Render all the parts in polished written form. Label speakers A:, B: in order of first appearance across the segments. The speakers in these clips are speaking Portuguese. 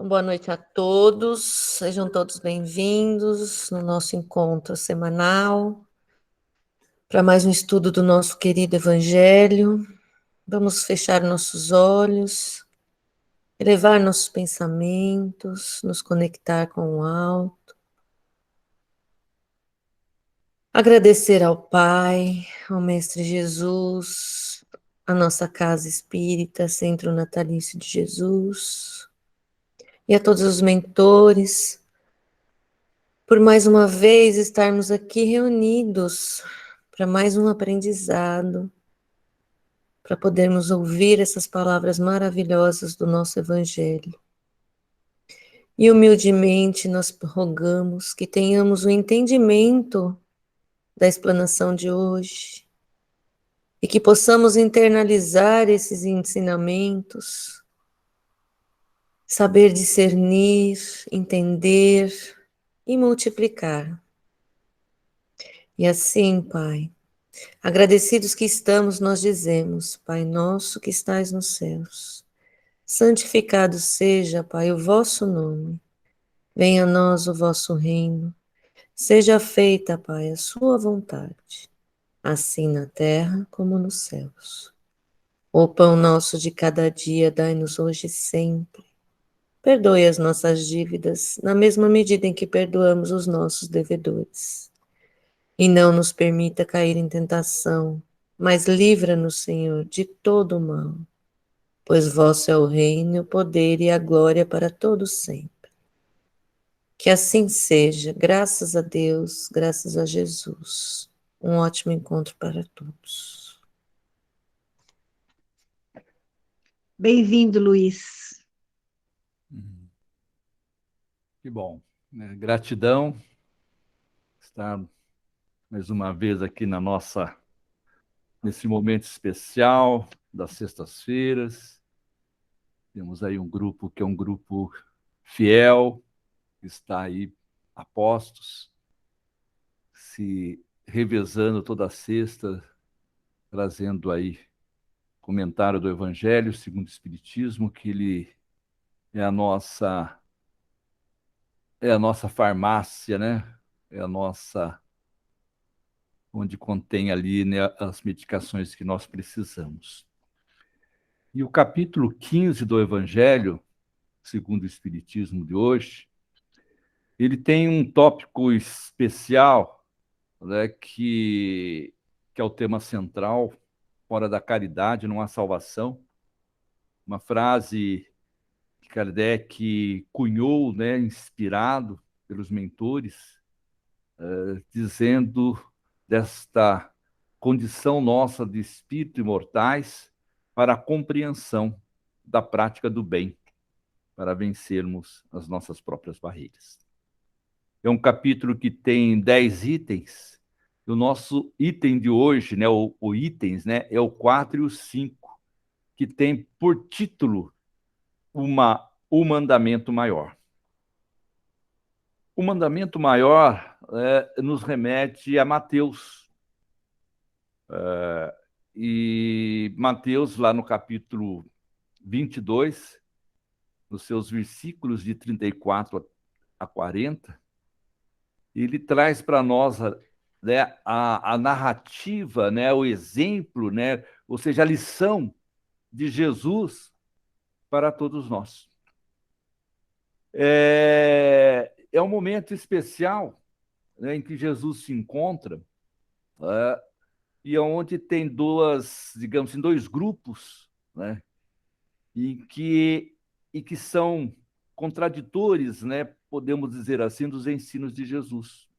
A: Boa noite a todos, sejam todos bem-vindos no nosso encontro semanal para mais um estudo do nosso querido Evangelho. Vamos fechar nossos olhos, elevar nossos pensamentos, nos conectar com o alto, agradecer ao Pai, ao Mestre Jesus, a nossa casa espírita, Centro Natalício de Jesus, e a todos os mentores, por mais uma vez estarmos aqui reunidos para mais um aprendizado, para podermos ouvir essas palavras maravilhosas do nosso Evangelho. E humildemente nós rogamos que tenhamos o entendimento da explanação de hoje e que possamos internalizar esses ensinamentos, saber discernir, entender e multiplicar. E assim, Pai, agradecidos que estamos, nós dizemos: Pai nosso que estais nos céus, santificado seja, Pai, o vosso nome. Venha a nós o vosso reino. Seja feita, Pai, a sua vontade, assim na terra como nos céus. O pão nosso de cada dia dai-nos hoje e sempre. Perdoe as nossas dívidas, na mesma medida em que perdoamos os nossos devedores. E não nos permita cair em tentação, mas livra-nos, Senhor, de todo o mal, pois vosso é o reino, o poder e a glória para todos sempre. Que assim seja, graças a Deus, graças a Jesus. Um ótimo encontro para todos.
B: Bem-vindo, Luiz.
C: Que bom, né? Gratidão estar mais uma vez aqui nesse momento especial das sextas-feiras. Temos aí um grupo que é um grupo fiel, que está aí a postos, se revezando toda sexta, trazendo aí comentário do Evangelho segundo o Espiritismo, que ele é a nossa farmácia, né? É a nossa, onde contém ali, né, as medicações que nós precisamos. E o capítulo 15 do Evangelho, segundo o Espiritismo de hoje, ele tem um tópico especial, né, que é o tema central: fora da caridade não há salvação. Uma frase que Kardec cunhou, né, inspirado pelos mentores, dizendo desta condição nossa de espírito imortais para a compreensão da prática do bem, para vencermos as nossas próprias barreiras. É um capítulo que tem 10 itens. O nosso item de hoje, né, o itens, né, é o 4 e o 5, que tem por título o mandamento maior. O mandamento maior nos remete a Mateus. E Mateus, lá no capítulo 22, nos seus versículos de 34 a 40, ele traz para nós, né, a narrativa, né, o exemplo, né, ou seja, a lição de Jesus para todos nós. É um momento especial, né, em que Jesus se encontra, e onde tem digamos assim, dois grupos, né, e que são contraditores, né, podemos dizer assim, dos ensinos de Jesus.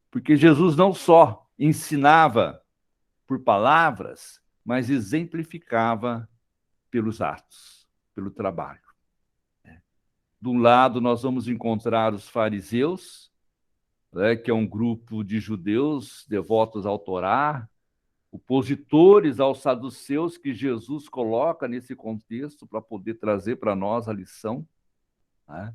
C: Porque Jesus não só ensinava por palavras, mas exemplificava pelos atos, pelo trabalho. De um lado, nós vamos encontrar os fariseus, né, que é um grupo de judeus devotos ao Torá, opositores aos saduceus, que Jesus coloca nesse contexto para poder trazer para nós a lição, né?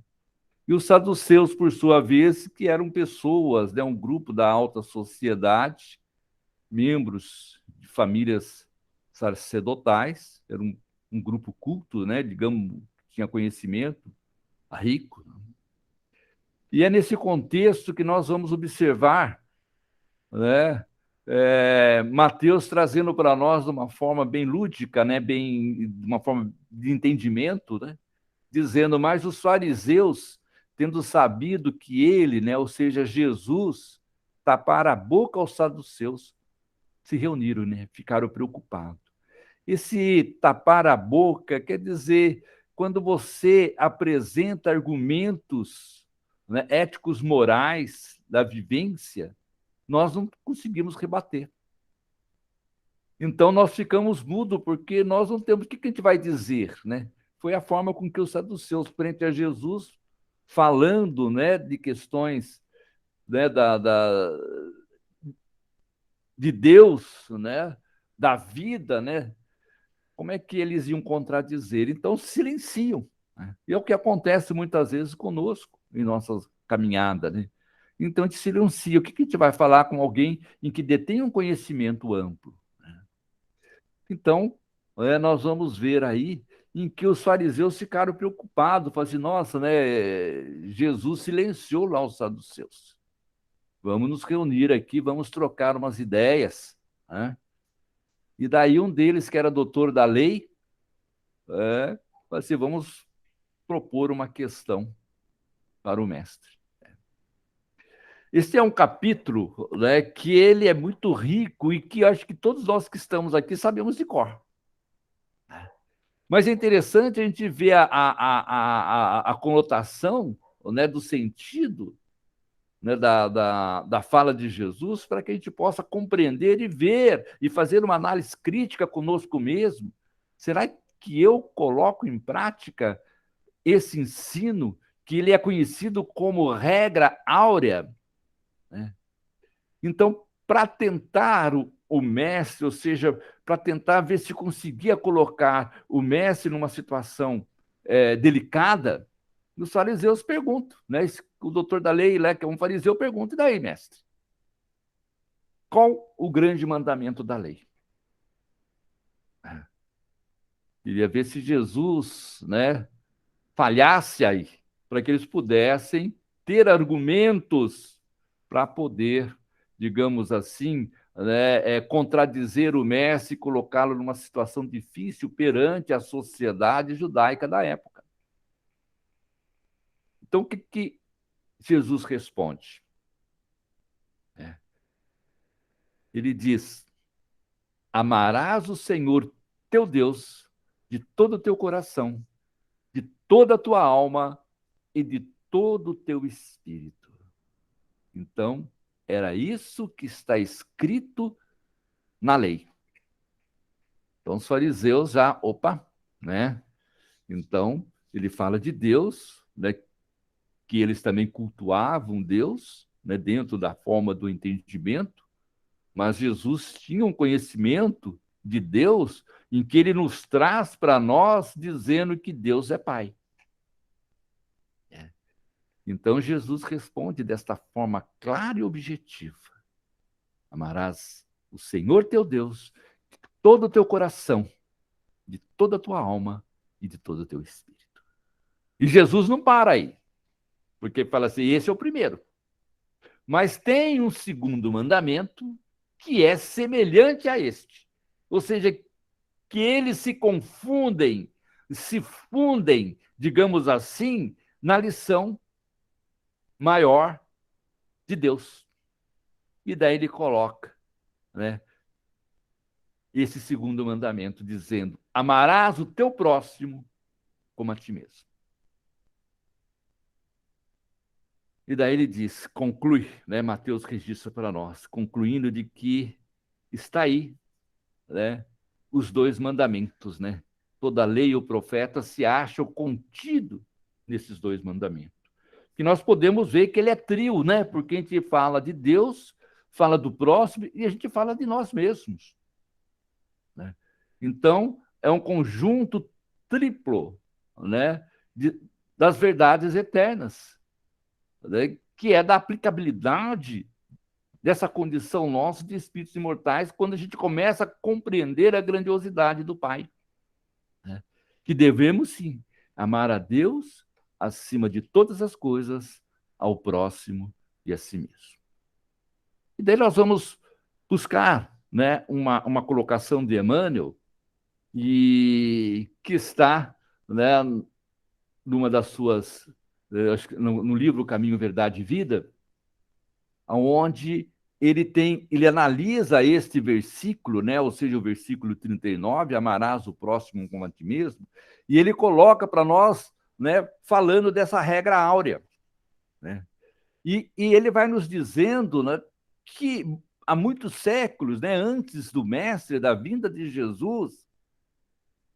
C: E os saduceus, por sua vez, que eram pessoas, né, um grupo da alta sociedade, membros de famílias sacerdotais, era um grupo culto, né, digamos, tinha conhecimento, a rico. E é nesse contexto que nós vamos observar, né, Mateus trazendo para nós de uma forma bem lúdica, né, de uma forma de entendimento, né, dizendo, mas os fariseus, tendo sabido que ele, né, ou seja, Jesus, tapara a boca aos saduceus, se reuniram, né, ficaram preocupados. Esse tapar a boca quer dizer quando você apresenta argumentos, né, éticos morais da vivência, nós não conseguimos rebater. Então, nós ficamos mudos, porque nós não temos... O que a gente vai dizer, né? Foi a forma com que os saduceus, frente a Jesus, falando, né, de questões, né, de Deus, né, da vida, né? Como é que eles iam contradizer? Então, silenciam. Né? E é o que acontece muitas vezes conosco, em nossas caminhadas, né? Então, a gente silencia. O que a gente vai falar com alguém em que detém um conhecimento amplo? Então, nós vamos ver aí em que os fariseus ficaram preocupados, falaram assim, nossa, né, Jesus silenciou lá os saduceus. Vamos nos reunir aqui, vamos trocar umas ideias. Né? E daí um deles, que era doutor da lei, falou assim, vamos propor uma questão para o mestre. Esse é um capítulo, né, que ele é muito rico e que acho que todos nós que estamos aqui sabemos de cor. Mas é interessante a gente ver a conotação, né, do sentido, né, da fala de Jesus, para que a gente possa compreender e ver e fazer uma análise crítica conosco mesmo. Será que eu coloco em prática esse ensino, que ele é conhecido como regra áurea? Né? Então, para tentar o mestre, ou seja, para tentar ver se conseguia colocar o mestre numa situação delicada, os fariseus perguntam, né? O doutor da lei, que é um fariseu, pergunta, e daí, mestre? Qual o grande mandamento da lei? Queria ver se Jesus, né, falhasse aí, para que eles pudessem ter argumentos para poder, digamos assim, né, contradizer o mestre e colocá-lo numa situação difícil perante a sociedade judaica da época. Então, o que Jesus responde? Ele diz, amarás o Senhor teu Deus de todo o teu coração, de toda a tua alma e de todo o teu espírito. Então, era isso que está escrito na lei. Então, os fariseus já, né? Então, ele fala de Deus, né? Que eles também cultuavam Deus, né? Dentro da forma do entendimento, mas Jesus tinha um conhecimento de Deus em que ele nos traz para nós dizendo que Deus é Pai. Então, Jesus responde desta forma clara e objetiva. Amarás o Senhor teu Deus de todo o teu coração, de toda a tua alma e de todo o teu espírito. E Jesus não para aí, porque fala assim, esse é o primeiro. Mas tem um segundo mandamento que é semelhante a este. Ou seja, que eles se confundem, se fundem, digamos assim, na lição maior de Deus. E daí ele coloca, né, esse segundo mandamento, dizendo, amarás o teu próximo como a ti mesmo. E daí ele diz, conclui, né, Mateus registra para nós, concluindo de que está aí, né, os dois mandamentos, né? Toda a lei e o profeta se acham contido nesses dois mandamentos. Que nós podemos ver que ele é trio, né? Porque a gente fala de Deus, fala do próximo e a gente fala de nós mesmos. Né? Então, é um conjunto triplo, né? Das verdades eternas, né? Que é da aplicabilidade dessa condição nossa de espíritos imortais, quando a gente começa a compreender a grandiosidade do Pai. Né? Que devemos, sim, amar a Deus acima de todas as coisas, ao próximo e a si mesmo. E daí nós vamos buscar, né, uma colocação de Emmanuel, e que está, né, numa das suas, acho que no livro Caminho, Verdade e Vida, onde ele analisa este versículo, né, ou seja, o versículo 39, amarás o próximo como a ti mesmo, e ele coloca para nós, né, falando dessa regra áurea, né? E ele vai nos dizendo, né, que há muitos séculos, né, antes do Mestre, da vinda de Jesus,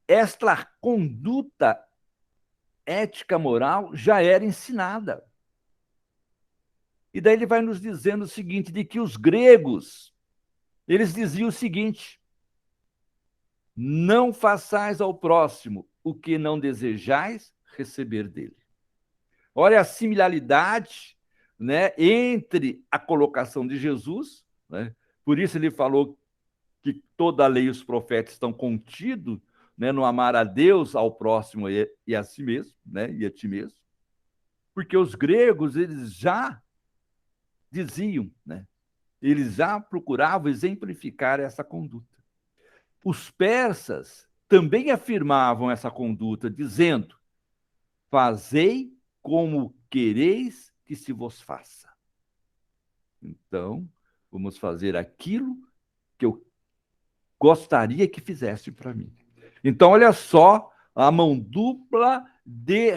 C: esta conduta ética moral já era ensinada. E daí ele vai nos dizendo o seguinte, de que os gregos, eles diziam o seguinte: não façais ao próximo o que não desejais receber dele. Olha a similaridade, né, entre a colocação de Jesus, né? Por isso ele falou que toda a lei e os profetas estão contidos, né, no amar a Deus, ao próximo e a si mesmo, né, e a ti mesmo. Porque os gregos, eles já diziam, né, eles já procuravam exemplificar essa conduta. Os persas também afirmavam essa conduta, dizendo: fazei como quereis que se vos faça. Então, vamos fazer aquilo que eu gostaria que fizesse para mim. Então, olha só a mão dupla de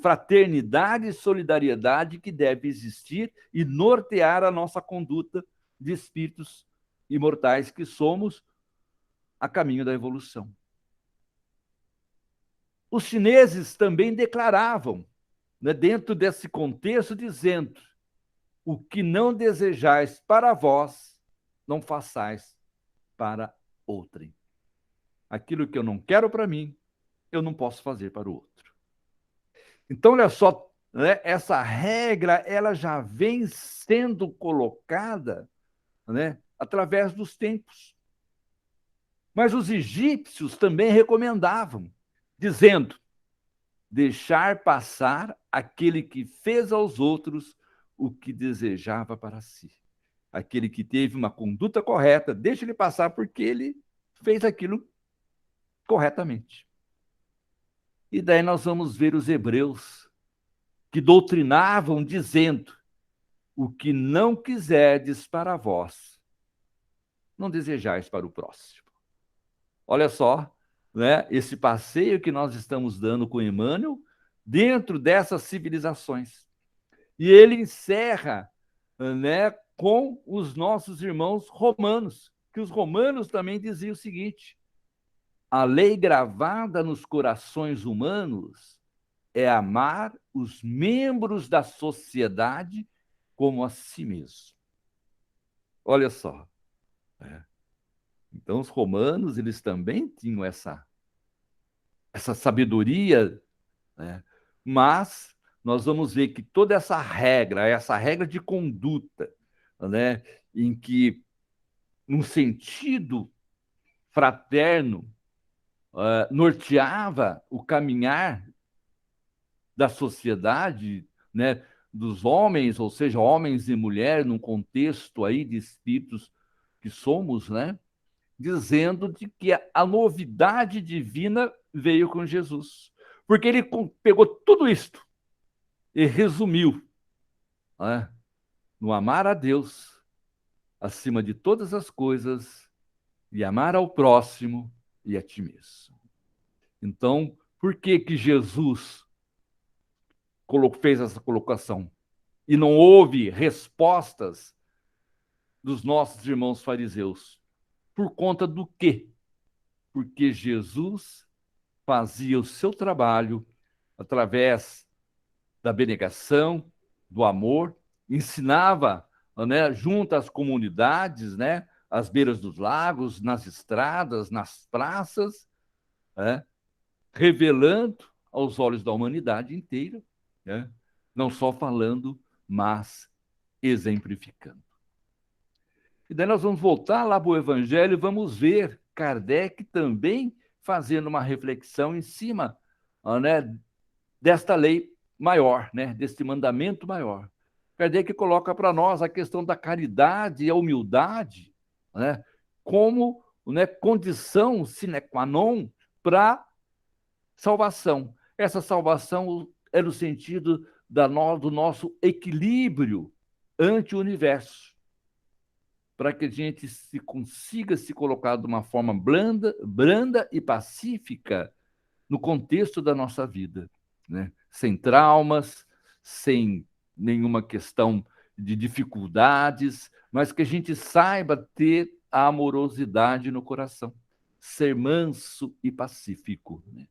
C: fraternidade e solidariedade que deve existir e nortear a nossa conduta de espíritos imortais que somos, a caminho da evolução. Os chineses também declaravam, né, dentro desse contexto, dizendo: o que não desejais para vós, não façais para outrem. Aquilo que eu não quero para mim, eu não posso fazer para o outro. Então, olha só, né, essa regra ela já vem sendo colocada, né, através dos tempos. Mas os egípcios também recomendavam, dizendo: deixar passar aquele que fez aos outros o que desejava para si. Aquele que teve uma conduta correta, deixa ele passar porque ele fez aquilo corretamente. E daí nós vamos ver os hebreus, que doutrinavam dizendo: o que não quiserdes para vós, não desejais para o próximo. Olha só, né, esse passeio que nós estamos dando com Emmanuel dentro dessas civilizações. E ele encerra, né, com os nossos irmãos romanos, que os romanos também diziam o seguinte: a lei gravada nos corações humanos é amar os membros da sociedade como a si mesmo. Olha só. Né? Então, os romanos, eles também tinham essa sabedoria, né? Mas nós vamos ver que toda essa regra de conduta, né, em que, num sentido fraterno, norteava o caminhar da sociedade, né, dos homens, ou seja, homens e mulheres, num contexto aí de espíritos que somos, né, dizendo de que a novidade divina veio com Jesus. Porque ele pegou tudo isto e resumiu, né, no amar a Deus acima de todas as coisas e amar ao próximo e a ti mesmo. Então, por que que Jesus fez essa colocação e não houve respostas dos nossos irmãos fariseus? Por conta do quê? Porque Jesus fazia o seu trabalho através da abnegação, do amor, ensinava, né, junto às comunidades, né, às beiras dos lagos, nas estradas, nas praças, né, revelando aos olhos da humanidade inteira, né, não só falando, mas exemplificando. E daí nós vamos voltar lá para o Evangelho e vamos ver Kardec também fazendo uma reflexão em cima, né, desta lei maior, né? Deste mandamento maior. Kardec coloca para nós a questão da caridade e a humildade, né? Como, né, condição sine qua non para salvação. Essa salvação é no sentido do nosso equilíbrio ante o universo, para que a gente consiga se colocar de uma forma branda e pacífica no contexto da nossa vida, né? Sem traumas, sem nenhuma questão de dificuldades, mas que a gente saiba ter a amorosidade no coração, ser manso e pacífico, né?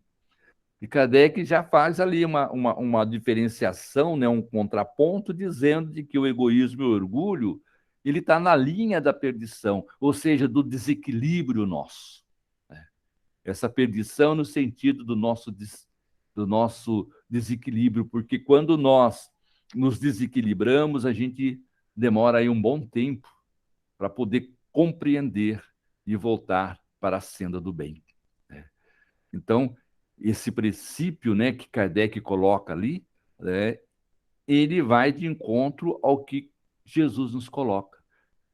C: E Kardec já faz ali uma diferenciação, né, um contraponto, dizendo de que o egoísmo e o orgulho ele está na linha da perdição, ou seja, do desequilíbrio nosso. Né? Essa perdição no sentido do nosso desequilíbrio, porque quando nós nos desequilibramos, a gente demora aí um bom tempo para poder compreender e voltar para a senda do bem. Né? Então, esse princípio, né, que Kardec coloca ali, né, ele vai de encontro ao que Jesus nos coloca,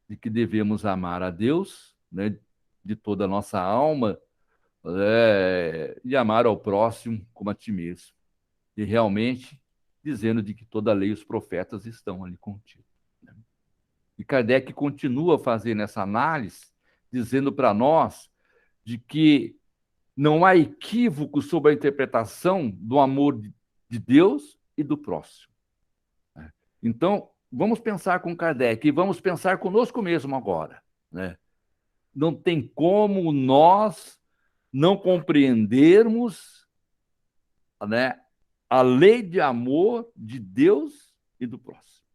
C: de que devemos amar a Deus, né, de toda a nossa alma, e amar ao próximo como a ti mesmo. E realmente dizendo de que toda a lei e os profetas estão ali contigo. Né? E Kardec continua fazendo essa análise, dizendo para nós de que não há equívoco sobre a interpretação do amor de Deus e do próximo. Então, vamos pensar com Kardec e vamos pensar conosco mesmo agora. Né? Não tem como nós não compreendermos, né, a lei de amor de Deus e do próximo.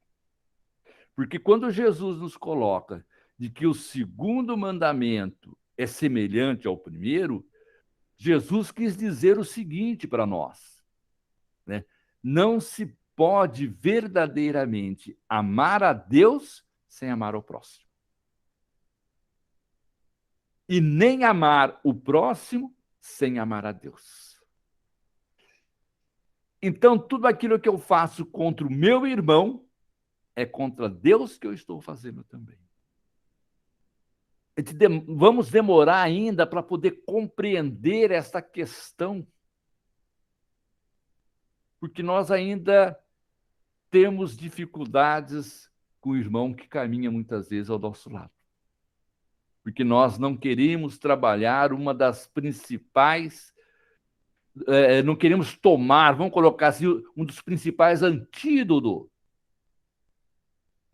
C: Porque quando Jesus nos coloca de que o segundo mandamento é semelhante ao primeiro, Jesus quis dizer o seguinte para nós, né? Não se pode verdadeiramente amar a Deus sem amar o próximo. E nem amar o próximo sem amar a Deus. Então, tudo aquilo que eu faço contra o meu irmão é contra Deus que eu estou fazendo também. Vamos demorar ainda para poder compreender essa questão, porque nós ainda temos dificuldades com o irmão que caminha muitas vezes ao nosso lado. Porque nós não queremos trabalhar uma das principais, não queremos tomar, vamos colocar assim, um dos principais antídotos,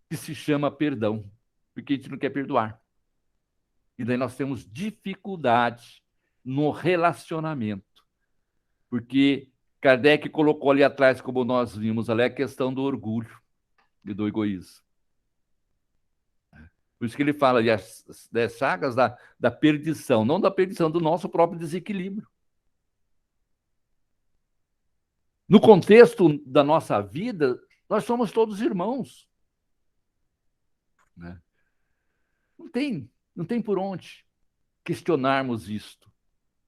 C: que se chama perdão, porque a gente não quer perdoar. E daí nós temos dificuldade no relacionamento, porque Kardec colocou ali atrás, como nós vimos ali, a questão do orgulho e do egoísmo. Por isso que ele fala das chagas da perdição, não da perdição, do nosso próprio desequilíbrio. No contexto da nossa vida, nós somos todos irmãos. Né? Não tem por onde questionarmos isto.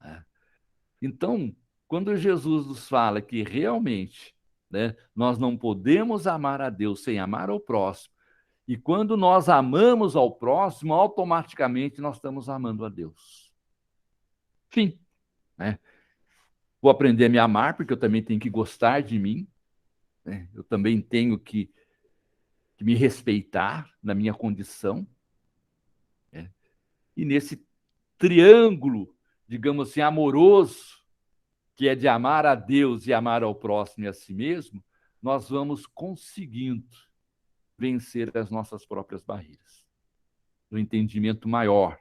C: Né? Então, quando Jesus nos fala que realmente, né, nós não podemos amar a Deus sem amar ao próximo, e quando nós amamos ao próximo, automaticamente nós estamos amando a Deus. Fim. Né? Vou aprender a me amar, porque eu também tenho que gostar de mim. Né? Eu também tenho que me respeitar na minha condição. Né? E nesse triângulo, digamos assim, amoroso, que é de amar a Deus e amar ao próximo e a si mesmo, nós vamos conseguindo vencer as nossas próprias barreiras. Um entendimento maior,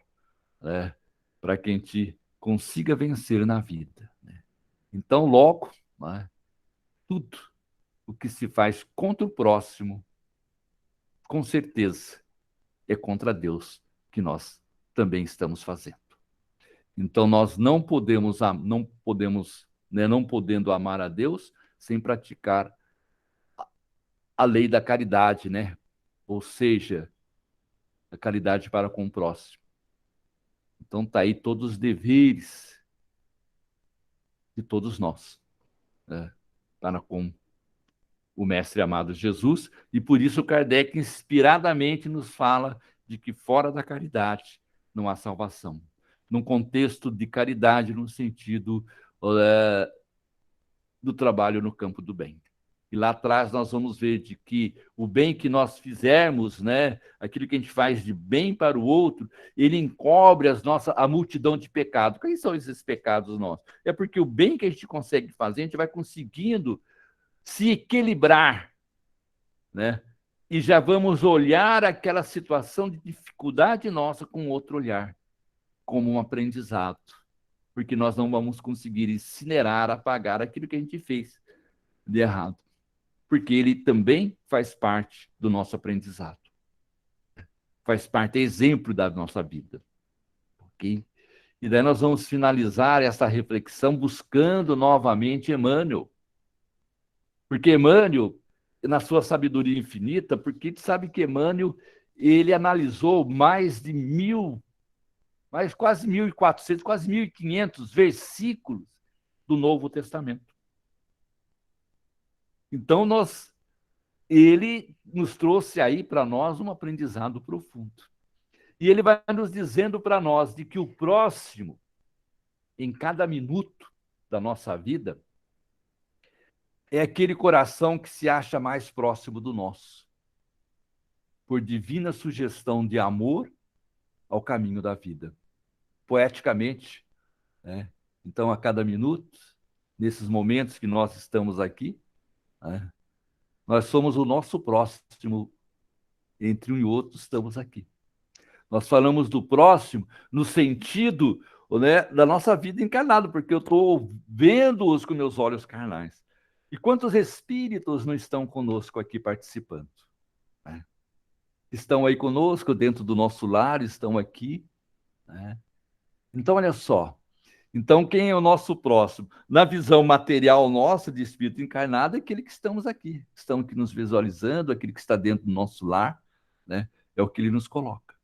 C: né, para que a gente consiga vencer na vida. Né? Então, logo, né, tudo o que se faz contra o próximo, com certeza, é contra Deus que nós também estamos fazendo. Então, nós não podemos, né, não podendo amar a Deus sem praticar a lei da caridade, né? Ou seja, a caridade para com o próximo. Então, está aí todos os deveres de todos nós, né? para com o mestre amado Jesus, e por isso Kardec inspiradamente nos fala de que fora da caridade não há salvação. Num contexto de caridade, no sentido do trabalho no campo do bem. E lá atrás nós vamos ver de que o bem que nós fizermos, né, aquilo que a gente faz de bem para o outro, ele encobre a multidão de pecados. Quais são esses pecados nossos? É porque o bem que a gente consegue fazer, a gente vai conseguindo se equilibrar, né? E já vamos olhar aquela situação de dificuldade nossa com outro olhar, como um aprendizado, porque nós não vamos conseguir incinerar, apagar aquilo que a gente fez de errado, porque ele também faz parte do nosso aprendizado, faz parte, é exemplo da nossa vida, ok? E daí nós vamos finalizar essa reflexão buscando novamente Emmanuel, porque Emmanuel, na sua sabedoria infinita, porque a gente sabe que Emmanuel, ele analisou mais de quase 1.400, quase 1.500 versículos do Novo Testamento. Então, ele nos trouxe aí para nós um aprendizado profundo. E ele vai nos dizendo para nós de que o próximo, em cada minuto da nossa vida, é aquele coração que se acha mais próximo do nosso, por divina sugestão de amor ao caminho da vida. Poeticamente, né? Então, a cada minuto, nesses momentos que nós estamos aqui, né, nós somos o nosso próximo, entre um e outro estamos aqui. Nós falamos do próximo no sentido, né, da nossa vida encarnada, porque eu estou vendo-os com meus olhos carnais. E quantos espíritos não estão conosco aqui participando? Né? Estão aí conosco, dentro do nosso lar, estão aqui. Né? Então, olha só. Então, quem é o nosso próximo? Na visão material nossa de espírito encarnado, é aquele que estamos aqui nos visualizando, aquele que está dentro do nosso lar, né? É o que ele nos coloca.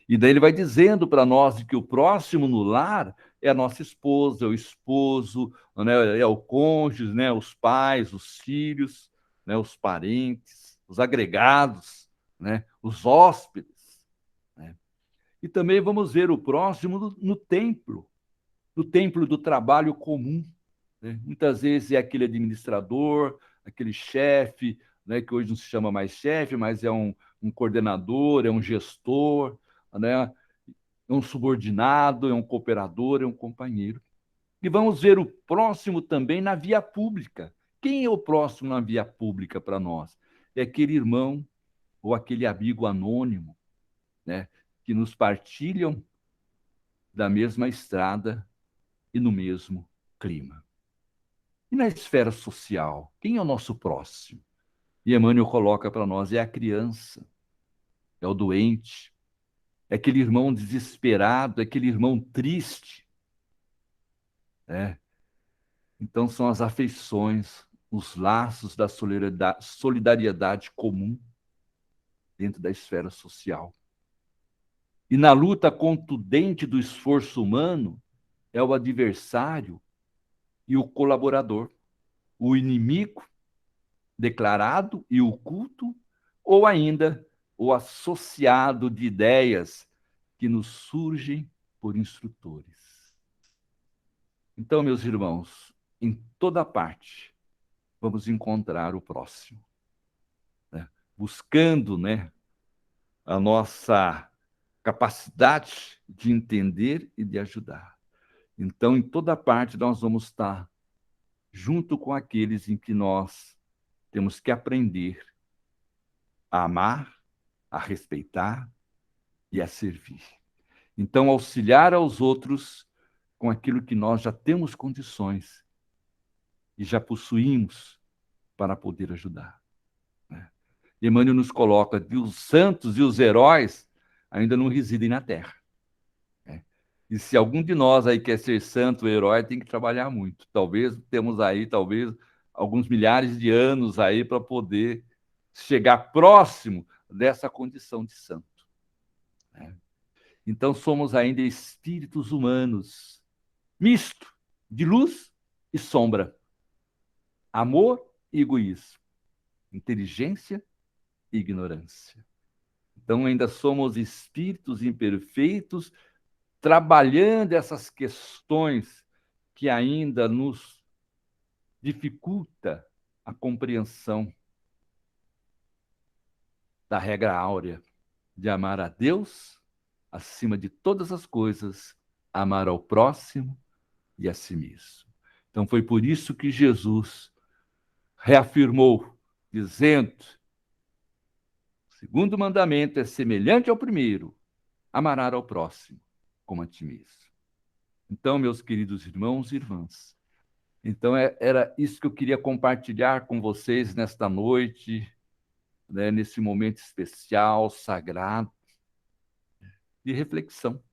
C: E daí ele vai dizendo para nós de que o próximo no lar é a nossa esposa, é o esposo, né? É o cônjuge, né? Os pais, os filhos, né? Os parentes, os agregados, né? Os hóspedes. Né? E também vamos ver o próximo no templo, do templo do trabalho comum. Né? Muitas vezes é aquele administrador, aquele chefe, né, que hoje não se chama mais chefe, mas é um coordenador, é um gestor, né, é um subordinado, é um cooperador, é um companheiro. E vamos ver o próximo também na via pública. Quem é o próximo na via pública para nós? É aquele irmão ou aquele amigo anônimo, né, que nos partilham da mesma estrada e no mesmo clima. E na esfera social, quem é o nosso próximo? E Emmanuel coloca para nós, é a criança, é o doente, é aquele irmão desesperado, é aquele irmão triste. Né? Então são as afeições, os laços da solidariedade comum dentro da esfera social. E na luta contundente do esforço humano, é o adversário e o colaborador, o inimigo declarado e oculto, ou ainda o associado de ideias que nos surgem por instrutores. Então, meus irmãos, em toda parte, vamos encontrar o próximo, né? Buscando, né, a nossa capacidade de entender e de ajudar. Então, em toda parte, nós vamos estar junto com aqueles em que nós temos que aprender a amar, a respeitar e a servir. Então, auxiliar aos outros com aquilo que nós já temos condições e já possuímos para poder ajudar. Né? Emmanuel nos coloca que os santos e os heróis ainda não residem na Terra. Né? E se algum de nós aí quer ser santo ou herói, tem que trabalhar muito. Talvez temos aí, alguns milhares de anos aí para poder chegar próximo dessa condição de santo. Né? Então, somos ainda espíritos humanos, misto de luz e sombra, amor e egoísmo, inteligência e ignorância. Então, ainda somos espíritos imperfeitos, trabalhando essas questões que ainda nos dificulta a compreensão da regra áurea de amar a Deus acima de todas as coisas, amar ao próximo e a si mesmo. Então, foi por isso que Jesus reafirmou, dizendo: o segundo mandamento é semelhante ao primeiro, amarás ao próximo como a ti mesmo. Então, meus queridos irmãos e irmãs, então era isso que eu queria compartilhar com vocês nesta noite, né, nesse momento especial, sagrado, de reflexão.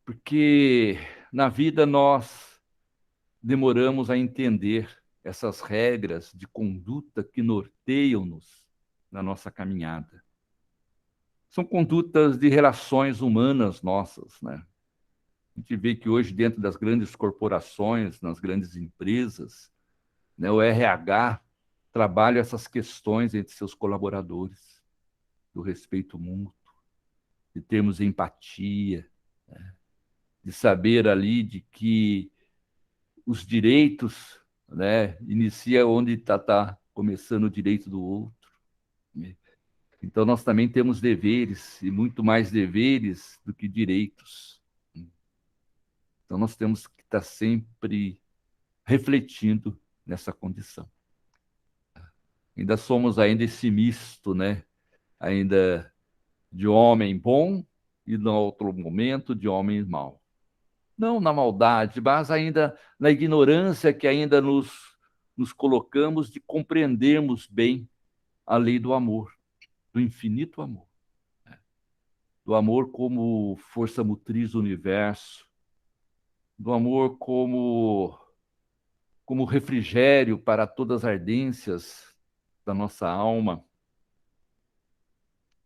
C: Porque na vida nós demoramos a entender essas regras de conduta que norteiam-nos na nossa caminhada. São condutas de relações humanas nossas, né? A gente vê que hoje, dentro das grandes corporações, nas grandes empresas, né, o RH trabalha essas questões entre seus colaboradores, do respeito mútuo, de termos empatia, né, de saber ali de que os direitos, né, inicia onde está começando o direito do outro. Né? Então, nós também temos deveres, e muito mais deveres do que direitos. Então, nós temos que estar sempre refletindo nessa condição. Ainda somos ainda esse misto, né? Ainda de homem bom e, no outro momento, de homem mau. Não na maldade, mas ainda na ignorância que ainda nos colocamos de compreendermos bem a lei do amor, do infinito amor. Né? Do amor como força motriz do universo, do amor como refrigério para todas as ardências da nossa alma,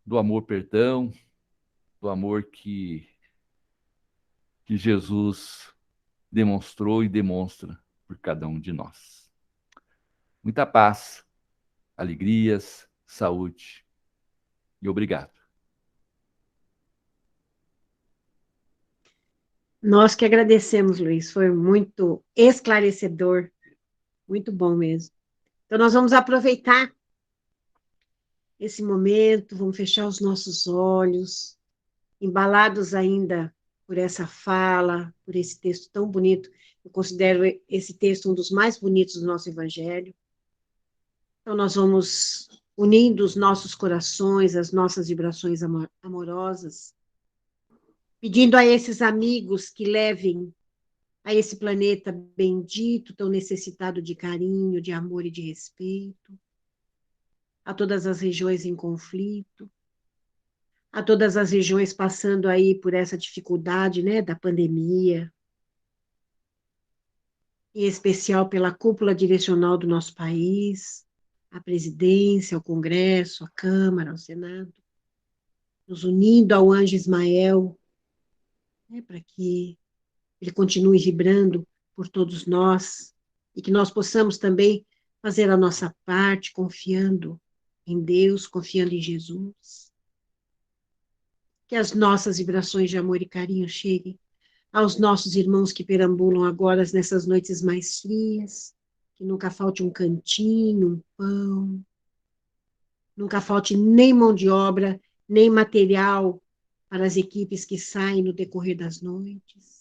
C: do amor perdão, do amor que Jesus demonstrou e demonstra por cada um de nós. Muita paz, alegrias, saúde e obrigado.
B: Nós que agradecemos, Luiz, foi muito esclarecedor, muito bom mesmo. Então, nós vamos aproveitar esse momento, vamos fechar os nossos olhos, embalados ainda por essa fala, por esse texto tão bonito. Eu considero esse texto um dos mais bonitos do nosso Evangelho. Então, nós vamos unindo os nossos corações, as nossas vibrações amorosas, pedindo a esses amigos que levem a esse planeta bendito, tão necessitado de carinho, de amor e de respeito, a todas as regiões em conflito, a todas as regiões passando aí por essa dificuldade, né, da pandemia, em especial pela cúpula direcional do nosso país, a presidência, o Congresso, a Câmara, o Senado, nos unindo ao anjo Ismael, né, para que ele continue vibrando por todos nós e que nós possamos também fazer a nossa parte, confiando em Deus, confiando em Jesus. Que as nossas vibrações de amor e carinho cheguem aos nossos irmãos que perambulam agora nessas noites mais frias, que nunca falte um cantinho, um pão, nunca falte nem mão de obra, nem material para as equipes que saem no decorrer das noites.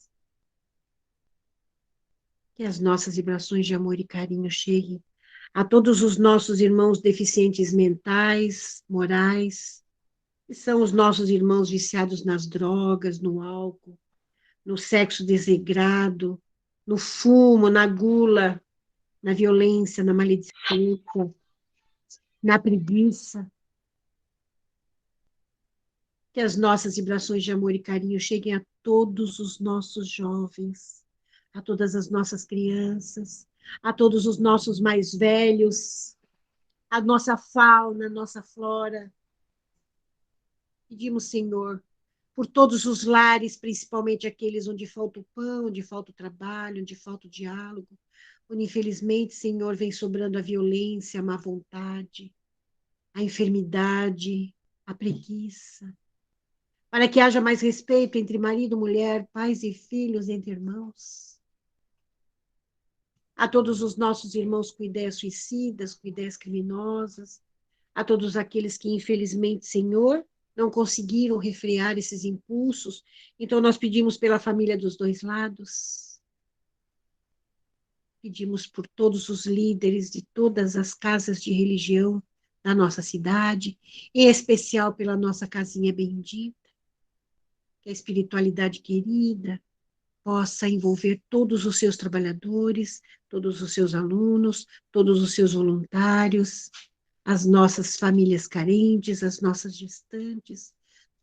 B: Que as nossas vibrações de amor e carinho cheguem a todos os nossos irmãos deficientes mentais, morais, que são os nossos irmãos viciados nas drogas, no álcool, no sexo desregrado, no fumo, na gula, na violência, na maledicência, na preguiça. Que as nossas vibrações de amor e carinho cheguem a todos os nossos jovens, a todas as nossas crianças, a todos os nossos mais velhos, a nossa fauna, a nossa flora. Pedimos, Senhor, por todos os lares, principalmente aqueles onde falta o pão, onde falta o trabalho, onde falta o diálogo, onde infelizmente, Senhor, vem sobrando a violência, a má vontade, a enfermidade, a preguiça, para que haja mais respeito entre marido, mulher, pais e filhos, entre irmãos. A todos os nossos irmãos com ideias suicidas, com ideias criminosas, a todos aqueles que, infelizmente, Senhor, não conseguiram refrear esses impulsos. Então, nós pedimos pela família dos dois lados. Pedimos por todos os líderes de todas as casas de religião da nossa cidade, em especial pela nossa casinha bendita, que a espiritualidade querida possa envolver todos os seus trabalhadores, todos os seus alunos, todos os seus voluntários, as nossas famílias carentes, as nossas gestantes,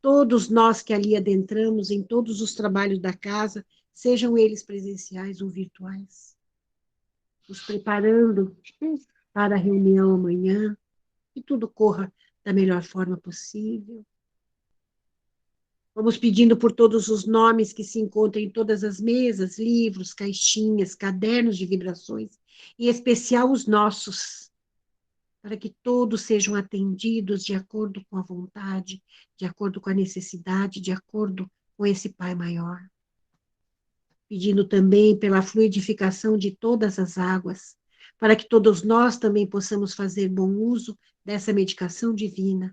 B: todos nós que ali adentramos em todos os trabalhos da casa, sejam eles presenciais ou virtuais, nos preparando para a reunião amanhã, que tudo corra da melhor forma possível. Vamos pedindo por todos os nomes que se encontram em todas as mesas, livros, caixinhas, cadernos de vibrações, em especial os nossos, para que todos sejam atendidos de acordo com a vontade, de acordo com a necessidade, de acordo com esse Pai maior. Pedindo também pela fluidificação de todas as águas, para que todos nós também possamos fazer bom uso dessa medicação divina.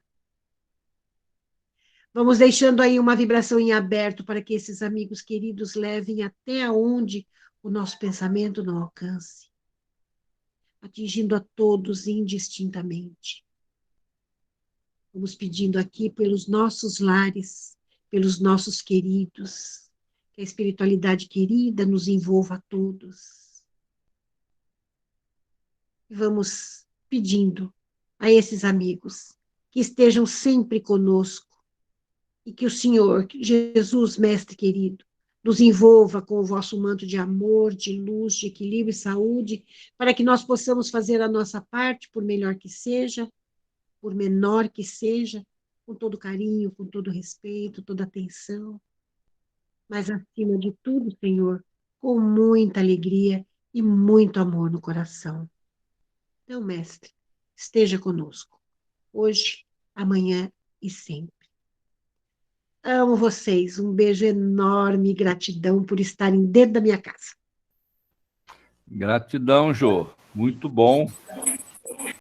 B: Vamos deixando aí uma vibração em aberto para que esses amigos queridos levem até onde o nosso pensamento não alcance, atingindo a todos indistintamente. Vamos pedindo aqui pelos nossos lares, pelos nossos queridos, que a espiritualidade querida nos envolva a todos. E vamos pedindo a esses amigos que estejam sempre conosco e que o Senhor, Jesus, Mestre querido, nos envolva com o vosso manto de amor, de luz, de equilíbrio e saúde, para que nós possamos fazer a nossa parte, por melhor que seja, por menor que seja, com todo carinho, com todo respeito, toda atenção, mas acima de tudo, Senhor, com muita alegria e muito amor no coração. Então, Mestre, esteja conosco, hoje, amanhã e sempre. Amo vocês, um beijo enorme, gratidão por estarem dentro da minha casa.
C: Gratidão, Jô. Muito bom.